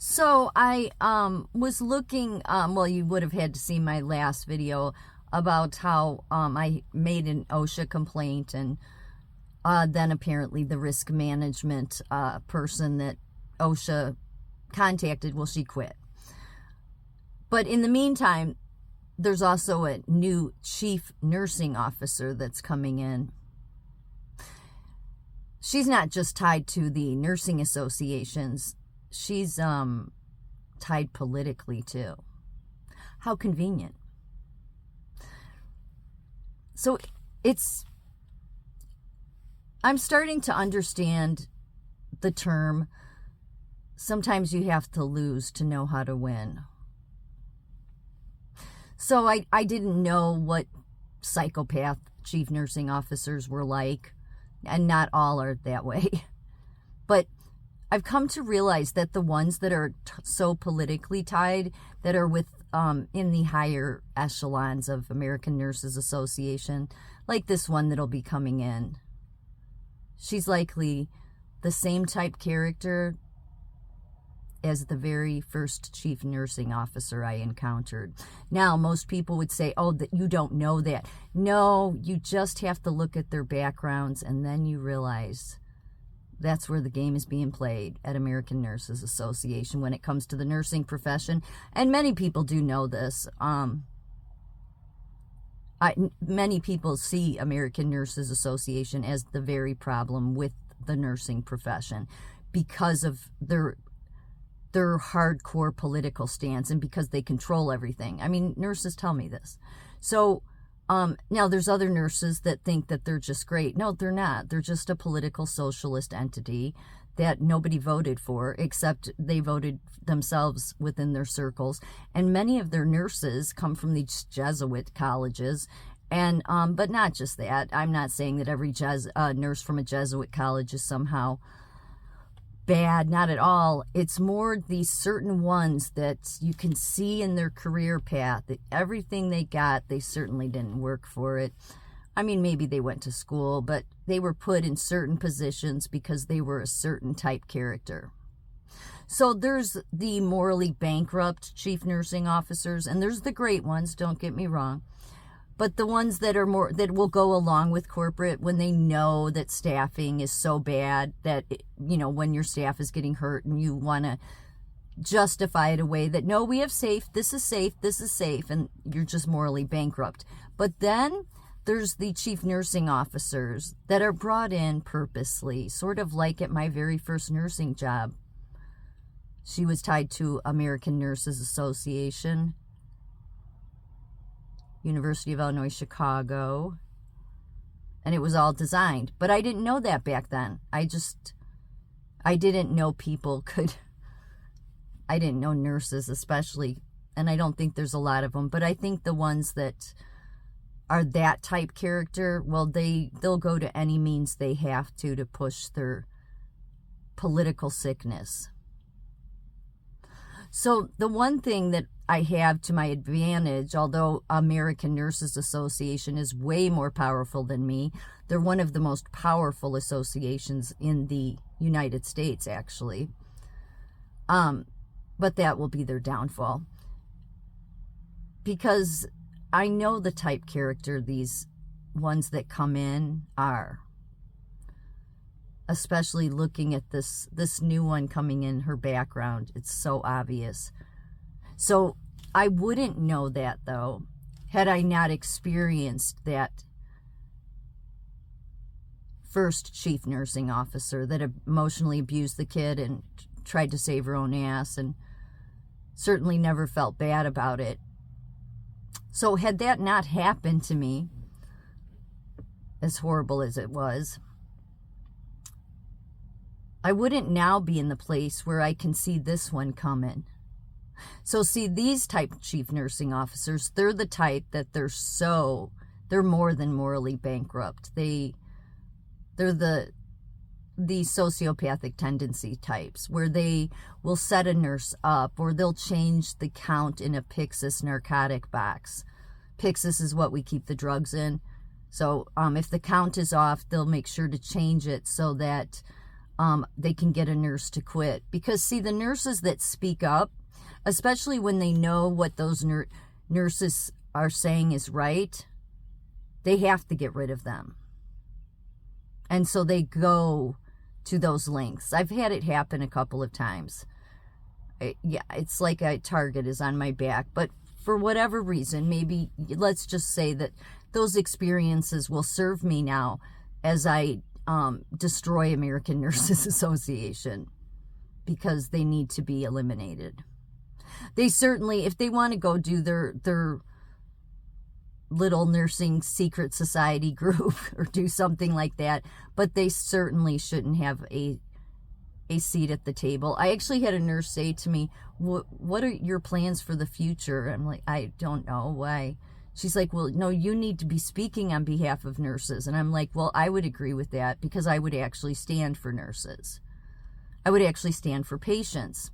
So I was looking, well, you would have had to see my last video about how I made an OSHA complaint, and then apparently the risk management person that OSHA contacted, well, she quit. But in the meantime, there's also a new chief nursing officer that's coming in. She's not just tied to the nursing associations. She's tied politically too. How convenient. So I'm starting to understand the term, sometimes you have to lose to know how to win. So I didn't know what psychopath chief nursing officers were like, and not all are that way. But I've come to realize that the ones that are so politically tied, that are with in the higher echelons of American Nurses Association, like this one that'll be coming in, she's likely the same type character as the very first chief nursing officer I encountered. Now, most people would say, oh, that you don't know that. No, you just have to look at their backgrounds, and then you realize that's where the game is being played at American Nurses Association when it comes to the nursing profession. And many people do know this. Many people see American Nurses Association as the very problem with the nursing profession because of their hardcore political stance and because they control everything. I mean, nurses tell me this. So now there's other nurses that think that they're just great. No, they're not. They're just a political socialist entity that nobody voted for, except they voted themselves within their circles. And many of their nurses come from these Jesuit colleges. And but not just that. I'm not saying that every nurse from a Jesuit college is somehow bad, not at all. It's more these certain ones that you can see in their career path that everything they got, they certainly didn't work for it. I mean, maybe they went to school, but they were put in certain positions because they were a certain type character. So there's the morally bankrupt chief nursing officers, and there's the great ones, don't get me wrong. But the ones that are that will go along with corporate when they know that staffing is so bad that, when your staff is getting hurt and you want to justify it away that, no, we have this is safe, and you're just morally bankrupt. But then there's the chief nursing officers that are brought in purposely, sort of like at my very first nursing job. She was tied to American Nurses Association, University of Illinois, Chicago, and it was all designed. But I didn't know that back then. I didn't know I didn't know nurses especially, and I don't think there's a lot of them, but I think the ones that are that type character, well, they'll go to any means they have to push their political sickness. So the one thing that I have to my advantage, although American Nurses Association is way more powerful than me, they're one of the most powerful associations in the United States, actually. But that will be their downfall. Because I know the type character these ones that come in are. Especially looking at this new one coming in, her background. It's so obvious. So I wouldn't know that, though, had I not experienced that first chief nursing officer that emotionally abused the kid and tried to save her own ass and certainly never felt bad about it. So had that not happened to me, as horrible as it was, I wouldn't now be in the place where I can see this one coming. So see, these type of chief nursing officers, they're the type that they're more than morally bankrupt. They're the sociopathic tendency types, where they will set a nurse up, or they'll change the count in a Pyxis narcotic box. Pyxis is what we keep the drugs in. So if the count is off, they'll make sure to change it so that they can get a nurse to quit. Because, see, the nurses that speak up, especially when they know what those nurses are saying is right, they have to get rid of them. And so they go to those lengths. I've had it happen a couple of times. Yeah, it's like a target is on my back. But for whatever reason, maybe let's just say that those experiences will serve me now as I destroy American Nurses Association, because they need to be eliminated. They certainly, if they want to go do their little nursing secret society group or do something like that, but they certainly shouldn't have a seat at the table. I actually had a nurse say to me, what are your plans for the future? I'm like, I don't know. Why? She's like, well, no, you need to be speaking on behalf of nurses. And I'm like, well, I would agree with that, because I would actually stand for nurses. I would actually stand for patients.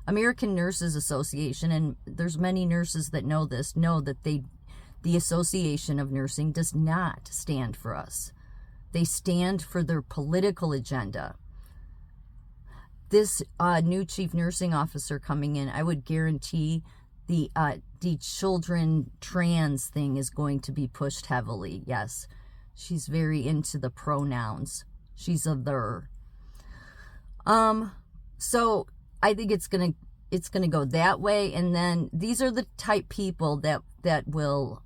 American Nurses Association, and there's many nurses that know this, know that the Association of Nursing does not stand for us. They stand for their political agenda. This new chief nursing officer coming in, I would guarantee the children trans thing is going to be pushed heavily. Yes, she's very into the pronouns. She's a their. So I think it's gonna go that way, and then these are the type people that will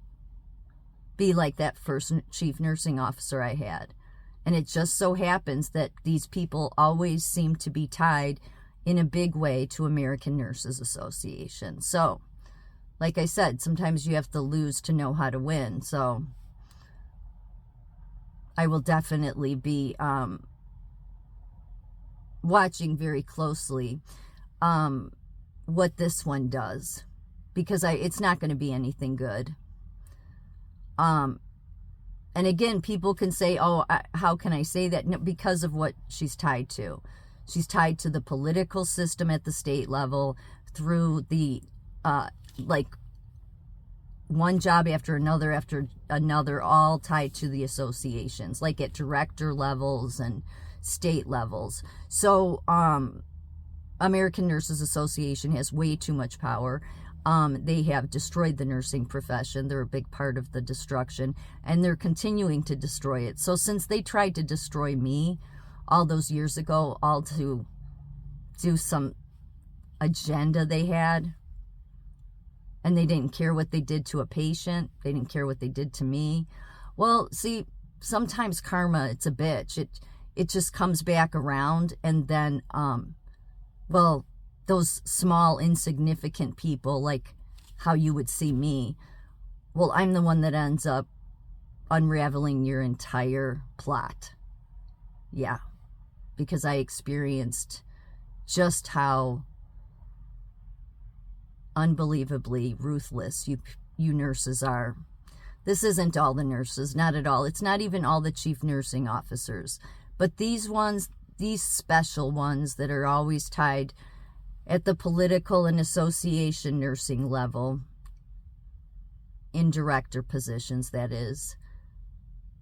be like that first chief nursing officer I had. And it just so happens that these people always seem to be tied in a big way to American Nurses Association. So, like I said, sometimes you have to lose to know how to win. So, I will definitely be watching very closely what this one does, because it's not going to be anything good. And again, people can say, oh, how can I say that? No, because of what she's tied to. She's tied to the political system at the state level through the, like, one job after another, all tied to the associations, like at director levels and state levels. So, American Nurses Association has way too much power. They have destroyed the nursing profession. They're a big part of the destruction, and they're continuing to destroy it. So since they tried to destroy me all those years ago, all to do some agenda they had, and they didn't care what they did to a patient, they didn't care what they did to me. Well, see, sometimes karma, it's a bitch. It just comes back around, and then, well, those small, insignificant people, like how you would see me, well, I'm the one that ends up unraveling your entire plot. Yeah, because I experienced just how unbelievably ruthless you nurses are. This isn't all the nurses, not at all. It's not even all the chief nursing officers. But these ones, these special ones that are always tied at the political and association nursing level, in director positions, that is,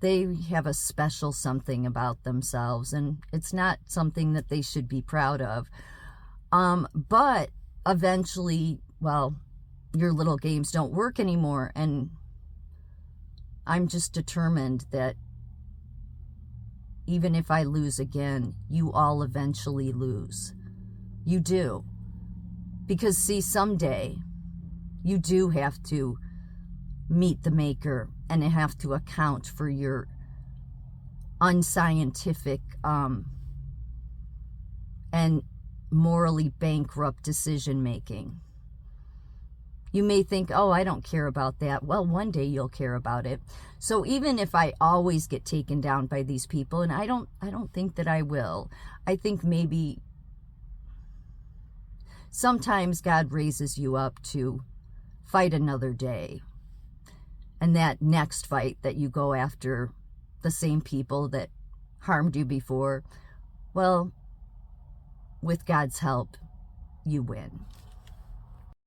they have a special something about themselves, and it's not something that they should be proud of. But eventually, well, your little games don't work anymore, and I'm just determined that even if I lose again, you all eventually lose. You do. Because, see, someday you do have to meet the maker and have to account for your unscientific and morally bankrupt decision making. You may think, oh, I don't care about that. Well, one day you'll care about it. So even if I always get taken down by these people, and I don't think that I will, I think maybe sometimes God raises you up to fight another day. And that next fight that you go after the same people that harmed you before, well, with God's help, you win.